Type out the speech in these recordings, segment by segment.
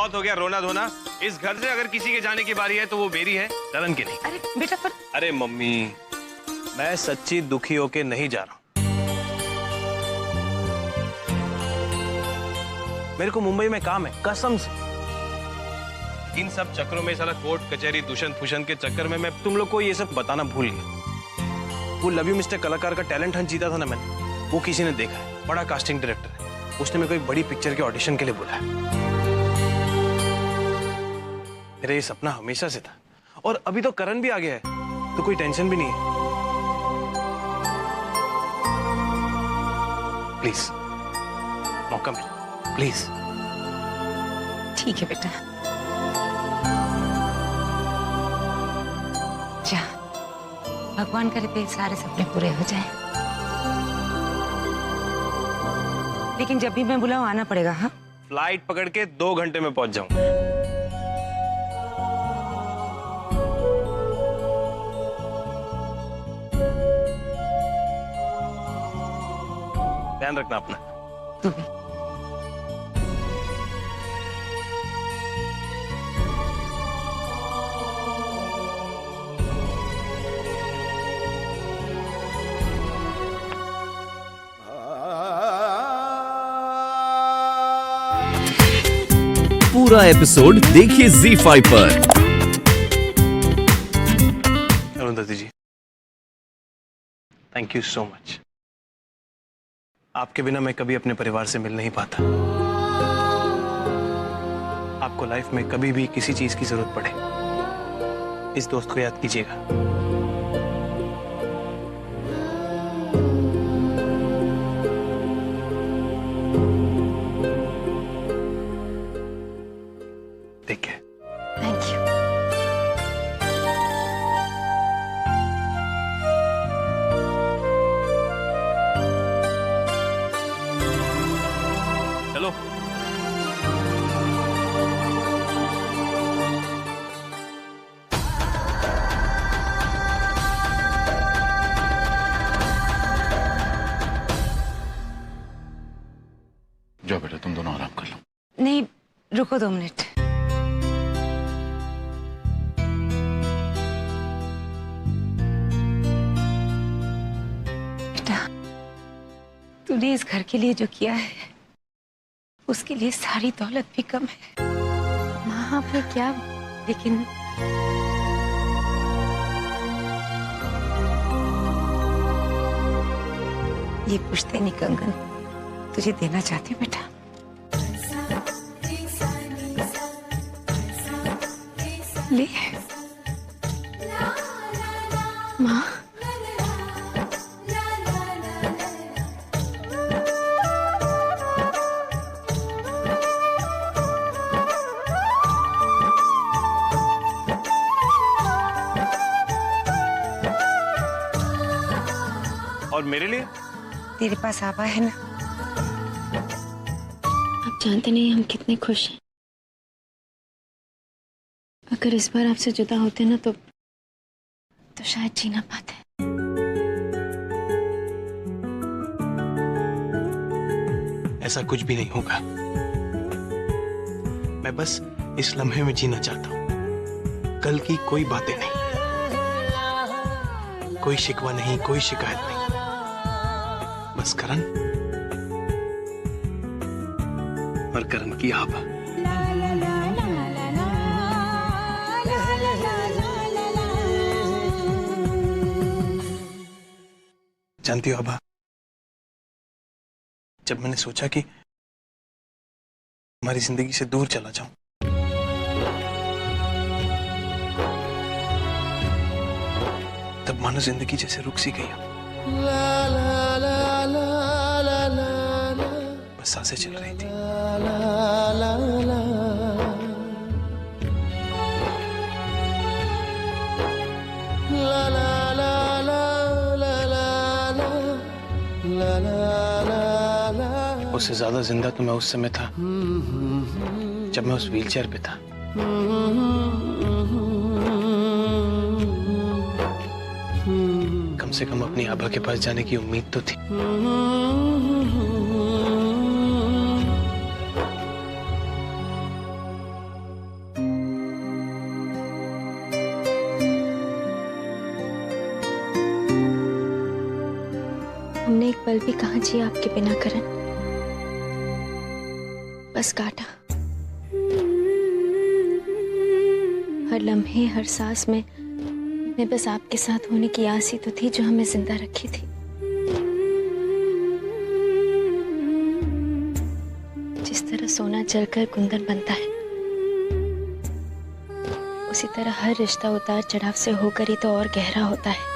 बहुत हो गया रोना धोना। इस घर से अगर किसी के जाने की बारी है तो वो मेरी है, करण की नहीं। अरे बेटा पर अरे मम्मी, मैं सच्ची दुखी होके नहीं जा रहा हूं। मेरे को मुंबई में काम है, कसम से। इन सब चक्करों में, साला कोर्ट कचहरी दूषण फूषण के चक्कर में मैं तुम लोग को ये सब बताना भूल गया। वो लव यू मिस्टर कलाकार का टैलेंट हंट जीता था ना मैंने, वो किसी ने देखा है, बड़ा कास्टिंग डायरेक्टर है, उसने मेरे को एक बड़ी पिक्चर के ऑडिशन के लिए बुलाया। मेरा ये सपना हमेशा से था, और अभी तो करण भी आ गया है, तो कोई टेंशन भी नहीं है। प्लीज मौका मिले, प्लीज। ठीक है बेटा, जा, भगवान करे तेरे सारे सपने पूरे हो जाएं। लेकिन जब भी मैं बुलाऊं आना पड़ेगा। हाँ, फ्लाइट पकड़ के 2 घंटे में पहुंच जाऊंगा। ध्यान रखना अपना। तू भी। पूरा एपिसोड देखिए ZEE5 पर। अरुंधति जी, थैंक यू सो मच। आपके बिना मैं कभी अपने परिवार से मिल नहीं पाता। आपको लाइफ में कभी भी किसी चीज की जरूरत पड़े, इस दोस्त को याद कीजिएगा। ठीक है। Thank you. चलो। जाओ बेटा, तुम दोनों आराम कर लो। नहीं, रुको 2 मिनट। बेटा, तूने इस घर के लिए जो किया है, उसके लिए सारी दौलत भी कम है। माँ पे क्या, लेकिन ये पुश्तैनी कंगन तुझे देना चाहती हूँ बेटा। ले माँ। और मेरे लिए? तेरे पास आबा है ना। आप जानते नहीं हम कितने खुश हैं। अगर इस बार आपसे जुदा होते ना तो शायद जी ना पाते। ऐसा कुछ भी नहीं होगा। मैं बस इस लम्हे में जीना चाहता हूं। कल की कोई बातें नहीं, कोई शिकवा नहीं, कोई शिकायत नहीं। बस करण और करण की आभा। जानती हो आभा, जब मैंने सोचा कि हमारी जिंदगी से दूर चला जाऊं, तब मानो जिंदगी जैसे रुक सी गई। बस सांसें चल रही थी। उससे ज्यादा जिंदा तो मैं उस समय था जब मैं उस व्हीलचेयर पे था। कम से कम अपनी आभा के पास जाने की उम्मीद तो थी। पल भी कहाँ जिया आपके बिना करण, बस काटा। हर लम्हे हर सांस में मैं बस आपके साथ होने की आस ही तो थी जो हमें जिंदा रखी थी। जिस तरह सोना जलकर कुंदन बनता है, उसी तरह हर रिश्ता उतार चढ़ाव से होकर ही तो और गहरा होता है।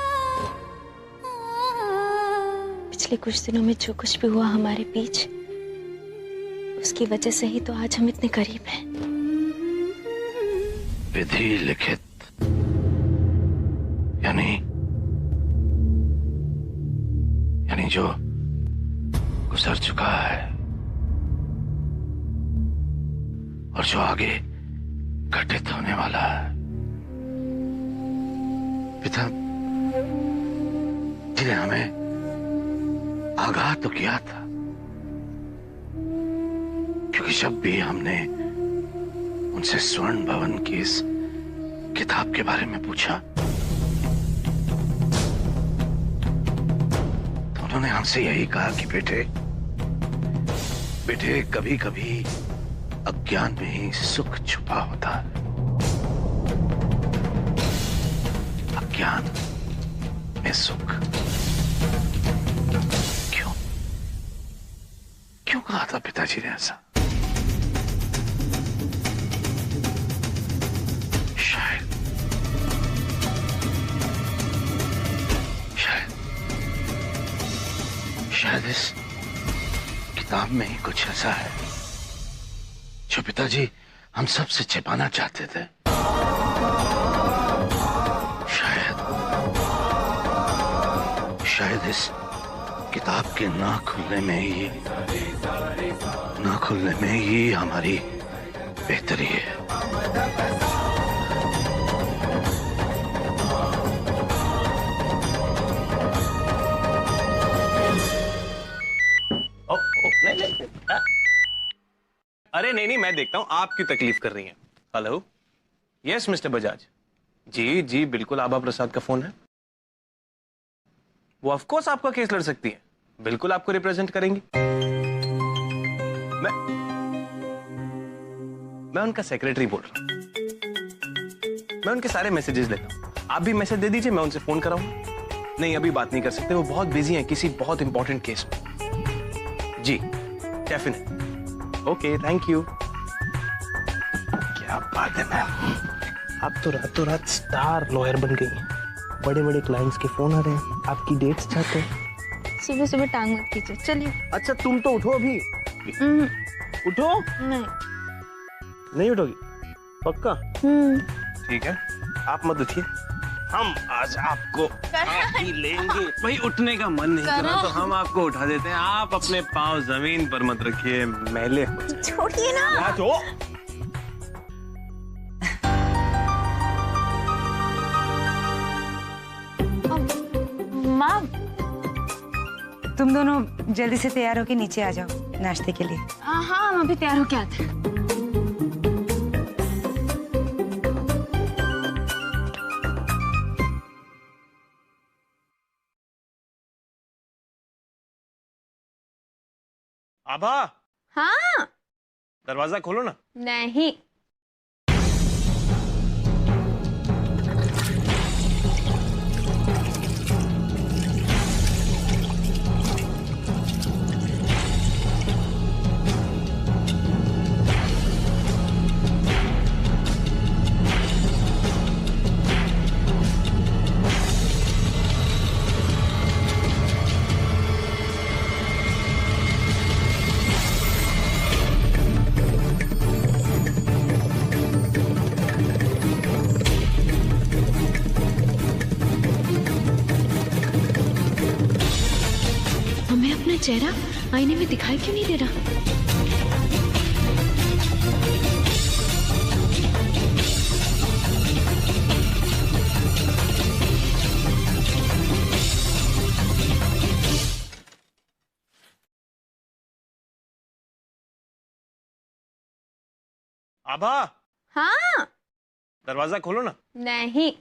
पिछले कुछ दिनों में जो कुछ भी हुआ हमारे बीच, उसकी वजह से ही तो आज हम इतने करीब हैं। विधि लिखित यानी जो गुजर चुका है और जो आगे घटित होने वाला है। पिता जी ने हमें आगाह तो किया था, क्योंकि जब भी हमने उनसे स्वर्ण भवन की इस किताब के बारे में पूछा तो उन्होंने हमसे यही कहा कि बेटे कभी कभी अज्ञान में ही सुख छुपा होता है। अज्ञान में सुख। क्यों कहा था पिताजी ने ऐसा? शायद इस किताब में ही कुछ ऐसा है जो पिताजी हम सब से छिपाना चाहते थे। शायद इस किताब के ना खुलने में ही हमारी बेहतरी है। अरे नहीं, मैं देखता हूं, आप क्यों तकलीफ कर रही हैं? Hello, yes mister Bajaj. जी बिल्कुल, आभा प्रसाद का फोन है। वो ऑफ कोर्स आपका केस लड़ सकती है, बिल्कुल आपको रिप्रेजेंट करेंगी। मैं उनका सेक्रेटरी बोल रहा हूं। मैं उनके सारे मैसेजेस लेता हूं। आप भी मैसेज दे दीजिए, मैं उनसे फोन कराऊंगा। नहीं, अभी बात नहीं कर सकते, वो बहुत बिजी हैं किसी बहुत इंपॉर्टेंट केस में। जी डेफिनेट, ओके, थैंक यू। क्या बात है मैम, आप तो रातों रात स्टार लॉयर बन गई हैं। बड़े बड़े क्लाइंट्स के फोन आ रहे हैं, आपकी डेट्स चाहते हैं। सुबह सुबह टांग मत खींचो, चलिए। अच्छा तुम तो उठो अभी। उठो। नहीं उठोगी? पक्का? ठीक है, आप मत उठिए, हम आज आपको ही लेंगे। भाई उठने का मन नहीं कर रहा तो हम आपको उठा देते हैं। आप अपने पाँव जमीन पर मत रखिए, मैले छोड़िए ना। माँ, तुम दोनों जल्दी से तैयार होके नीचे आ जाओ नाश्ते के लिए। हाँ हम अभी तैयार होके आते हैं। आभा, हाँ। दरवाजा खोलो ना। नहीं। अपना चेहरा आईने में दिखाई क्यों नहीं दे रहा? आभा, हाँ। दरवाजा खोलो ना। नहीं।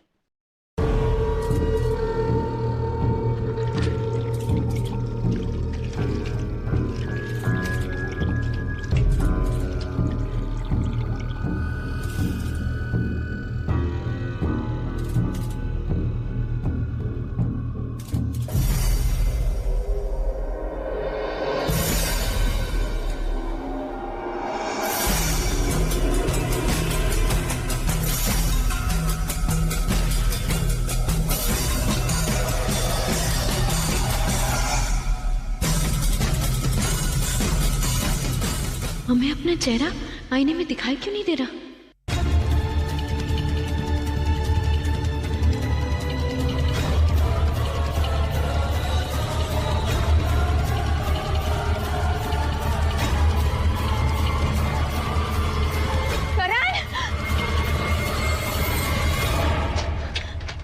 अपना चेहरा आईने में दिखाई क्यों नहीं दे रहा?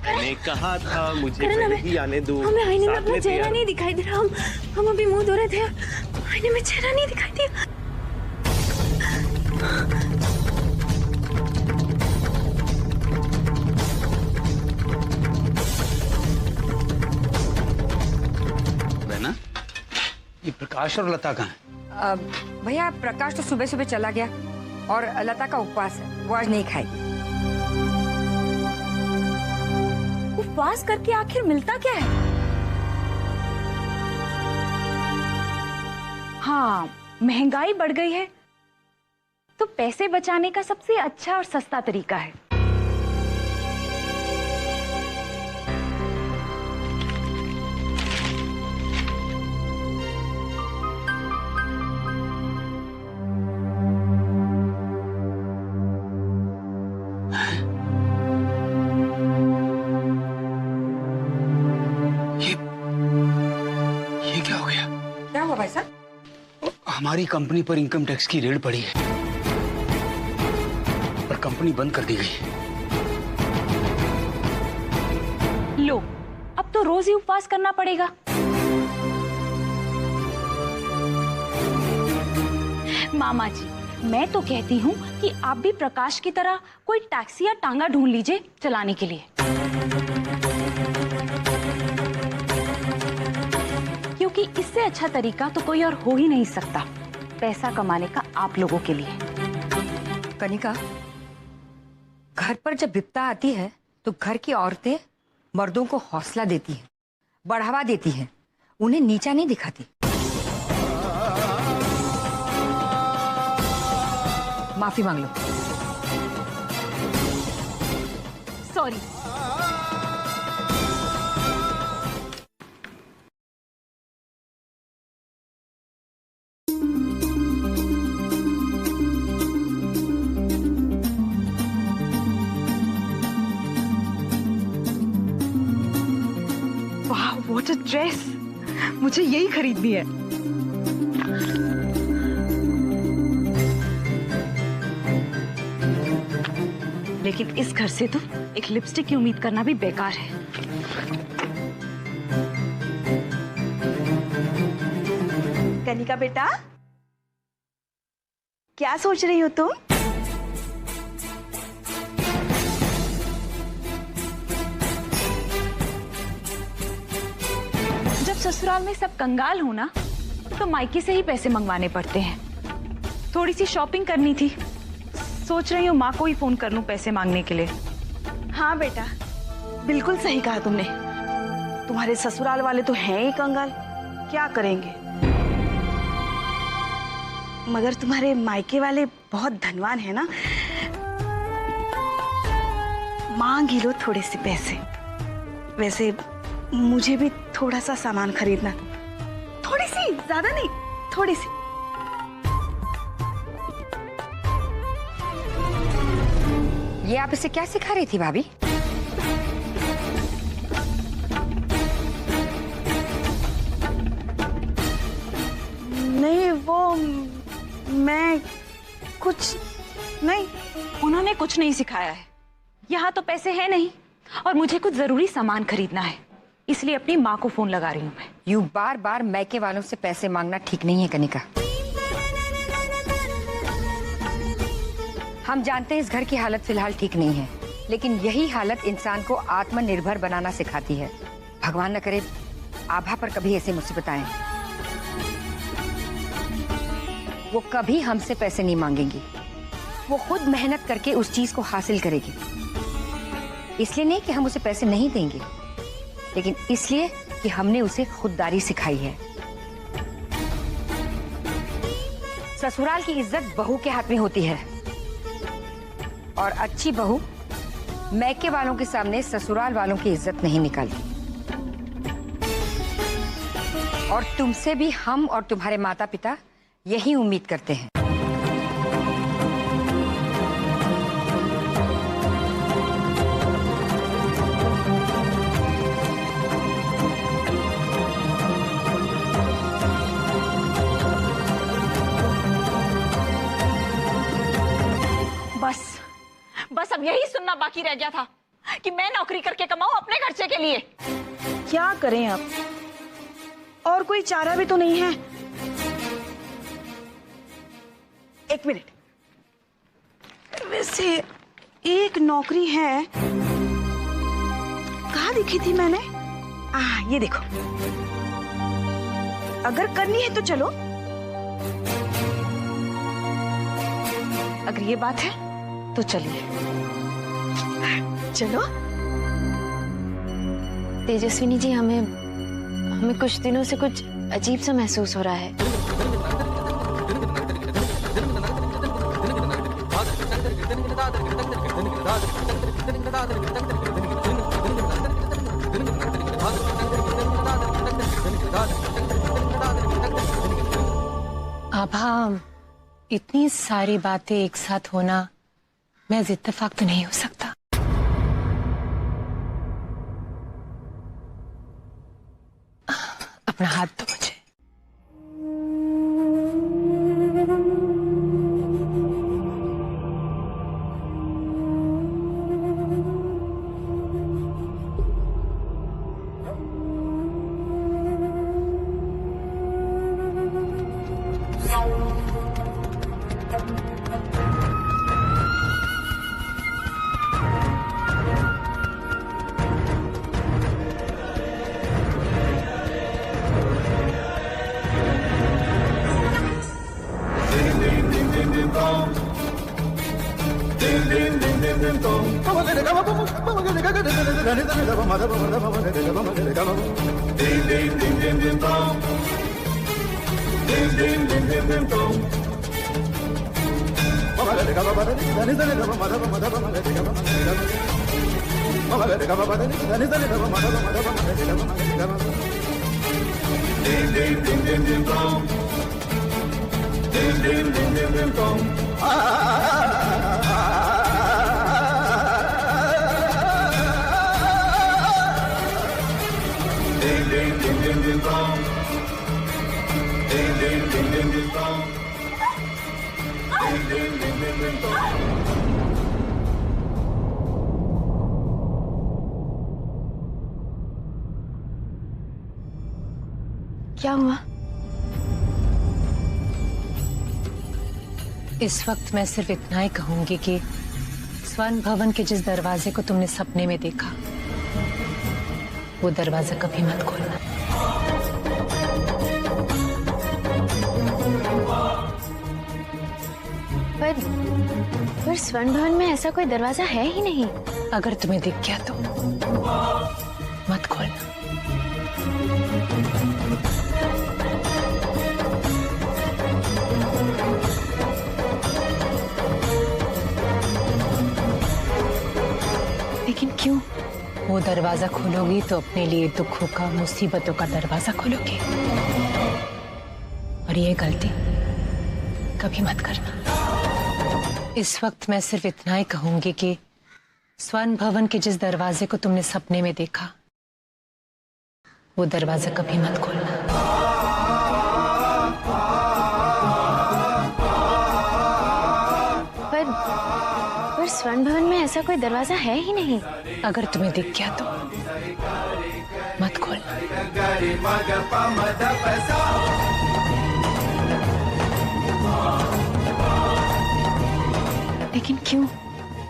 मैंने कहा था मुझे पहले ही आने दो। हमें आईने में साथ अपना में चेहरा तैयार। नहीं दिखाई दे रहा। हम अभी मुंह धो रहे थे, आईने में चेहरा नहीं दिखाई दिया। बहना, ये प्रकाश और लता कहाँ है? भैया प्रकाश तो सुबह सुबह चला गया और लता का उपवास है, वो आज नहीं खाएगी। उपवास करके आखिर मिलता क्या है? हाँ, महंगाई बढ़ गई है तो पैसे बचाने का सबसे अच्छा और सस्ता तरीका है ये क्या हो गया? क्या हुआ भाई साहब? हमारी कंपनी पर इनकम टैक्स की रेड पड़ी है और कंपनी बंद कर दी गई है। लो, अब तो रोज ही उपवास करना पड़ेगा। मामा जी, मैं तो कहती हूँ कि आप भी प्रकाश की तरह कोई टैक्सी या टांगा ढूंढ लीजिए चलाने के लिए, क्योंकि इससे अच्छा तरीका तो कोई और हो ही नहीं सकता पैसा कमाने का आप लोगों के लिए। कनिका, घर पर जब विपदा आती है तो घर की औरतें मर्दों को हौसला देती हैं, बढ़ावा देती हैं, उन्हें नीचा नहीं दिखाती। माफी मांग लो। सॉरी। वाह, व्हाट अ ड्रेस! मुझे यही खरीदनी है। लेकिन इस घर से तो एक लिपस्टिक की उम्मीद करना भी बेकार है। कनिका बेटा, क्या सोच रही हो तुम? जब ससुराल में सब कंगाल हो ना, तो मायके से ही पैसे मंगवाने पड़ते हैं। थोड़ी सी शॉपिंग करनी थी, सोच रही हूँ माँ को ही फोन कर लूं पैसे मांगने के लिए। हाँ बेटा, बिल्कुल सही कहा तुमने। तुम्हारे ससुराल वाले तो हैं ही कंगाल, क्या करेंगे? मगर तुम्हारे मायके वाले बहुत धनवान है ना, मांग ही लो थोड़े से पैसे। वैसे मुझे भी थोड़ा सा सामान खरीदना, थोड़ी सी, ज्यादा नहीं, थोड़ी सी। ये आप इसे क्या सिखा रही थी भाभी? नहीं, वो मैं कुछ नहीं। उन्होंने कुछ नहीं सिखाया है। यहाँ तो पैसे हैं नहीं और मुझे कुछ जरूरी सामान खरीदना है, इसलिए अपनी माँ को फोन लगा रही हूँ मैं। यूं बार बार मैके वालों से पैसे मांगना ठीक नहीं है कनिका। हम जानते हैं इस घर की हालत फिलहाल ठीक नहीं है, लेकिन यही हालत इंसान को आत्मनिर्भर बनाना सिखाती है। भगवान न करे आभा पर कभी ऐसी मुसीबत आए। वो कभी हमसे पैसे नहीं मांगेंगी, वो खुद मेहनत करके उस चीज को हासिल करेगी। इसलिए नहीं कि हम उसे पैसे नहीं देंगे, लेकिन इसलिए कि हमने उसे खुददारी सिखाई है। ससुराल की इज्जत बहू के हाथ में होती है और अच्छी बहू मैके वालों के सामने ससुराल वालों की इज्जत नहीं निकालती। और तुमसे भी हम और तुम्हारे माता पिता यही उम्मीद करते हैं। बस अब यही सुनना बाकी रह गया था कि मैं नौकरी करके कमाऊं अपने खर्चे के लिए। क्या करें अब, और कोई चारा भी तो नहीं है। एक मिनट, वैसे एक नौकरी है, कहाँ दिखी थी मैंने? ये देखो, अगर करनी है तो चलो। अगर ये बात है तो चलिए। चलो। तेजस्विनी जी, हमें कुछ दिनों से कुछ अजीब सा महसूस हो रहा है। आभा, इतनी सारी बातें एक साथ होना महज इत्तेफाक तो नहीं हो सकता। अपना हाथ दो मुझे। क्या हुआ? इस वक्त मैं सिर्फ इतना ही कहूंगी कि स्वर्ण भवन के जिस दरवाजे को तुमने सपने में देखा, वो दरवाजा कभी मत खोलना। पर स्वर्ण भवन में ऐसा कोई दरवाजा है ही नहीं। अगर तुम्हें दिख गया तो मत खोलना। लेकिन क्यों? वो दरवाजा खोलोगी तो अपने लिए दुखों का, मुसीबतों का दरवाजा खोलोगी, और ये गलती कभी मत करना। इस वक्त मैं सिर्फ इतना ही कहूंगी कि स्वर्ण भवन के जिस दरवाजे को तुमने सपने में देखा, वो दरवाजा कभी मत खोलना। पर स्वर्ण भवन में ऐसा कोई दरवाजा है ही नहीं। अगर तुम्हें दिख गया तो मत खोलना। लेकिन क्यों?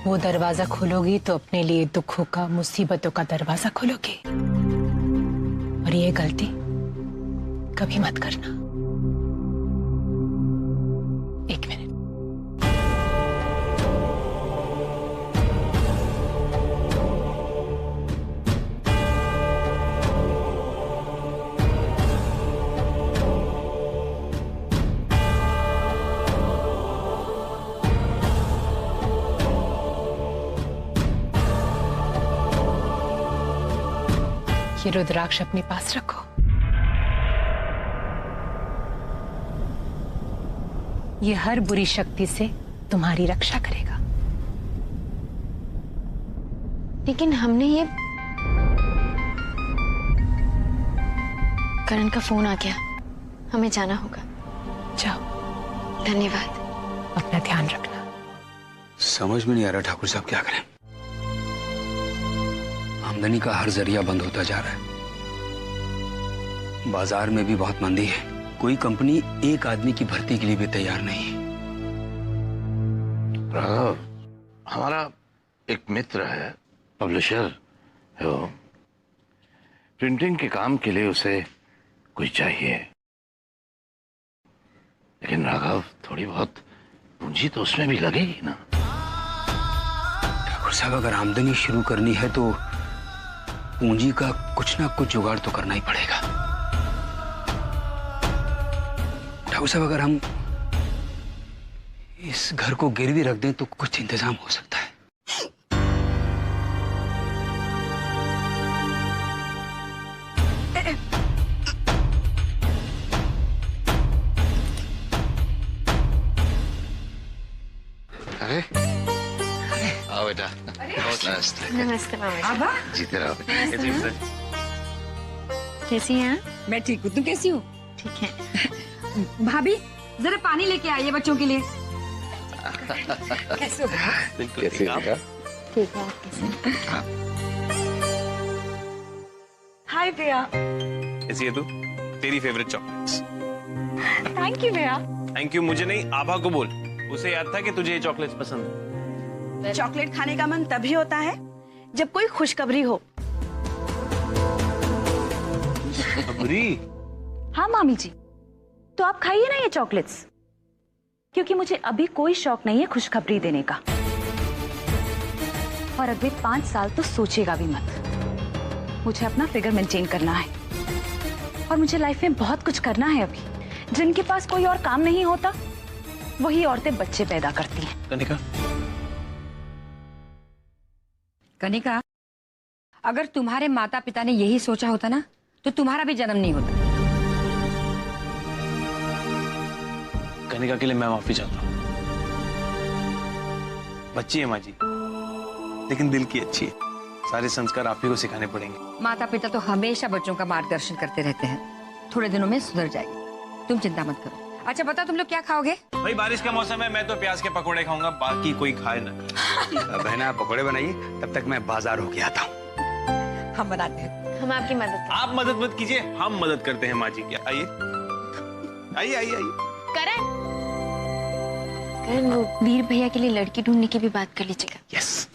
वो दरवाजा खोलोगी तो अपने लिए दुखों का, मुसीबतों का दरवाजा खोलोगी, और ये गलती कभी मत करना। एक मिनट। ये रुद्राक्ष अपने पास रखो। ये हर बुरी शक्ति से तुम्हारी रक्षा करेगा। लेकिन हमने ये... करण का फोन आ गया, हमें जाना होगा। जाओ। धन्यवाद। अपना ध्यान रखना। समझ में नहीं आ रहा ठाकुर साहब क्या करें। आमदनी का हर जरिया बंद होता जा रहा है। बाजार में भी बहुत मंदी है। कोई कंपनी एक आदमी की भर्ती के लिए भी तैयार नहीं है। राघव, हमारा एक मित्र है, पब्लिशर है वो। प्रिंटिंग के काम के लिए उसे कोई चाहिए, लेकिन राघव थोड़ी बहुत पूंजी तो उसमें भी लगेगी ना। ठाकुर साहब, अगर आमदनी शुरू करनी है तो पूंजी का कुछ ना कुछ जुगाड़ तो करना ही पड़ेगा। ठाकुर साहब, अगर हम इस घर को गिरवी रख दें तो कुछ इंतजाम हो सकता है। अरे आओ बेटा। नमस्ते मामा जीते रहो। कैसी हैं आप? मैं ठीक हूँ, तुम कैसी हो? ठीक है। भाभी जरा पानी लेके आइए बच्चों के लिए। कैसे हो? कैसे हो? ठीक है। आप कैसे हैं? हाय भैया। कैसी है तू? तेरी फेवरेट चॉकलेट्स। थैंक यू भैया। थैंक यू मुझे नहीं, आभा को बोल। उसे याद था कि तुझे ये चॉकलेट्स पसंद है। चॉकलेट खाने का मन तभी होता है जब कोई खुशखबरी हो। खुशखबरी? हाँ मामी जी, तो आप खाइए ना ये चॉकलेट्स, क्योंकि मुझे अभी कोई शौक नहीं है खुशखबरी देने का। और अगले 5 साल तो सोचेगा भी मत। मुझे अपना फिगर मेंटेन करना है और मुझे लाइफ में बहुत कुछ करना है। अभी जिनके पास कोई और काम नहीं होता वही औरतें बच्चे पैदा करती हैं। कनिका, कनिका, अगर तुम्हारे माता पिता ने यही सोचा होता ना तो तुम्हारा भी जन्म नहीं होता। कनिका के लिए मैं माफी चाहता हूँ। बच्ची है माँ जी, लेकिन दिल की अच्छी है। सारे संस्कार आप ही को सिखाने पड़ेंगे। माता पिता तो हमेशा बच्चों का मार्गदर्शन करते रहते हैं। थोड़े दिनों में सुधर जाएगी, तुम चिंता मत करो। अच्छा बताओ तुम लोग क्या खाओगे? भाई बारिश का मौसम है, मैं तो प्याज के पकोड़े खाऊंगा, बाकी कोई खाए ना। बहना पकौड़े बनाइए, तब तक मैं बाजार होके आता हूँ। हम बनाते हैं। हम आपकी मदद करें। आप मदद मत कीजिए, हम मदद करते हैं माँ जी की। आइए आइए आइए आइए। करण, वो वीर भैया के लिए लड़की ढूंढने की भी बात कर लीजिएगा। यस।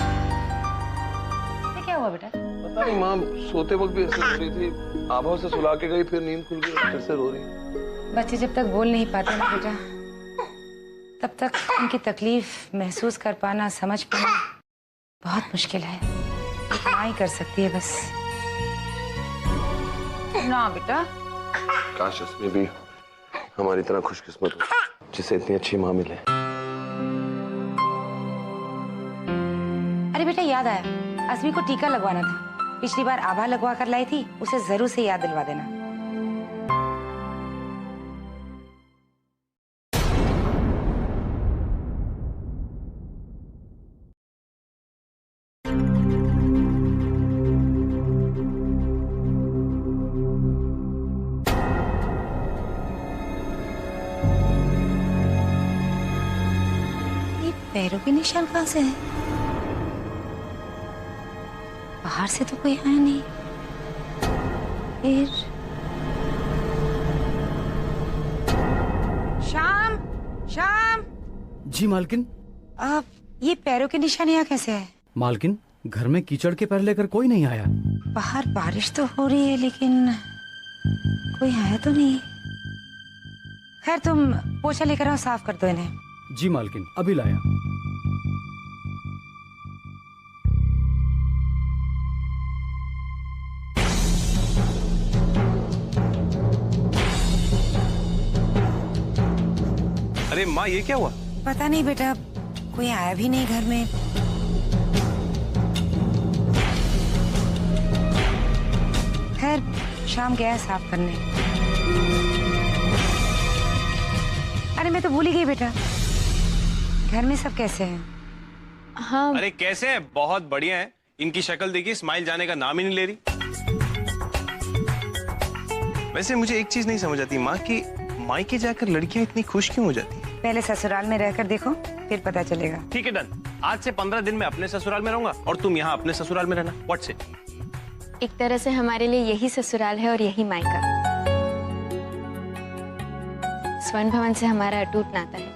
क्या हुआ बेटा? पता नहीं माँ, सोते वक्त भी ऐसे हो रही थी। आभा से सुला के गई, फिर नींद खुल गई, फिर से रो रही। बच्चे जब तक बोल नहीं पाते ना बेटा, तब तक उनकी तकलीफ महसूस कर पाना, समझ पाना बहुत मुश्किल है। एक माँ ही कर सकती है बस। ना बेटा। काश इसमें भी हमारी तरह खुशकिस्मत हो, जिसे इतनी अच्छी माँ मिले। अरे बेटा याद आया, असमी को टीका लगवाना था। पिछली बार आभा लगवा कर लाई थी, उसे जरूर से याद दिलवा देना। पैरों के निशान कहाँ से है? बाहर से तो कोई आया नहीं। फिर शाम, शाम। जी मालकिन। अब ये पैरों के निशान यहाँ कैसे है? मालकिन, घर में कीचड़ के पैर लेकर कोई नहीं आया। बाहर बारिश तो हो रही है लेकिन कोई आया तो नहीं। खैर तुम पोछा लेकर आओ, साफ कर दो इन्हें। जी मालकिन, अभी लाया। अरे माँ, ये क्या हुआ? पता नहीं बेटा, कोई आया भी नहीं घर में। खैर शाम गया साफ करने। अरे मैं तो भूल ही गई बेटा, घर में सब कैसे हैं? हाँ। अरे कैसे हैं? बहुत बढ़िया है। इनकी शक्ल देखिए, स्माइल जाने का नाम ही नहीं ले रही। वैसे मुझे एक चीज नहीं समझ आती माँ, कि मायके जाकर लड़कियां इतनी खुश क्यों हो जाती हैं? पहले ससुराल में रहकर देखो, फिर पता चलेगा। ठीक है, डन। आज से 15 दिन में अपने ससुराल में रहूंगा और तुम यहाँ अपने ससुराल में रहना। What's it? एक तरह से हमारे लिए यही ससुराल है और यही मायका। स्वर्ण भवन से हमारा अटूट नाता है,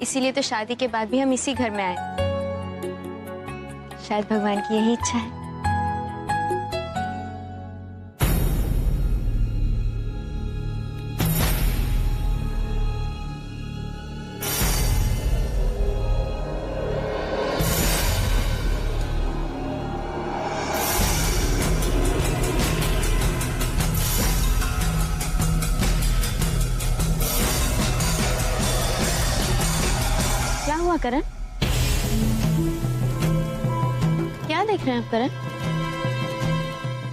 इसीलिए तो शादी के बाद भी हम इसी घर में आए। शायद भगवान की यही इच्छा है। क्या हुआ करण? क्या देख रहे हैं आप करण?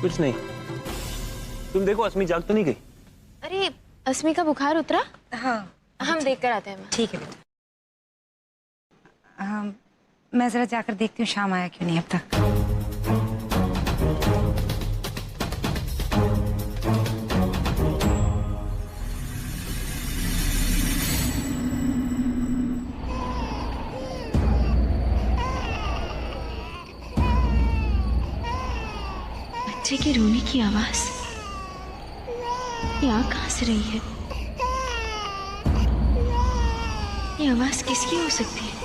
कुछ नहीं। तुम देखो अस्मी जाग तो नहीं गई? अरे अस्मी का बुखार उतरा? हाँ हम देख कर आते हैं। ठीक है बेटा। मैं जरा जाकर देखती हूँ शाम आया क्यों नहीं अब तक। बच्चे की रोने की आवाज ये आ कहां से रही है? ये आवाज किसकी हो सकती है?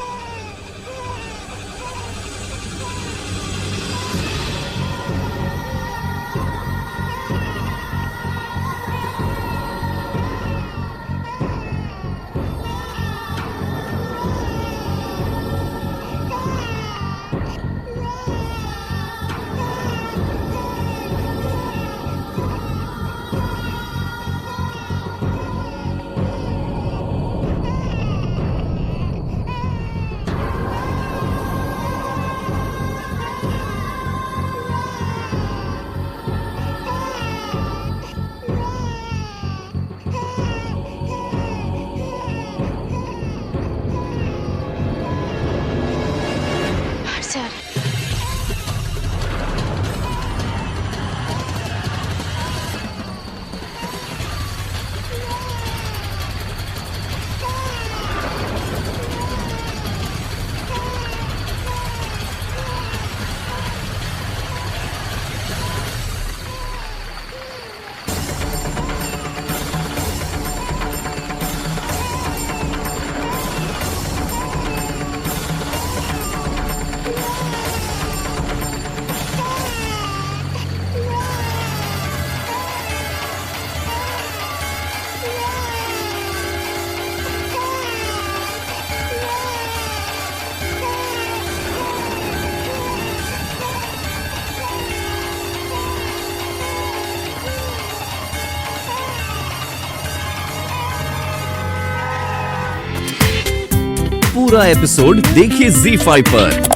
पूरा एपिसोड देखिए ZEE5 पर।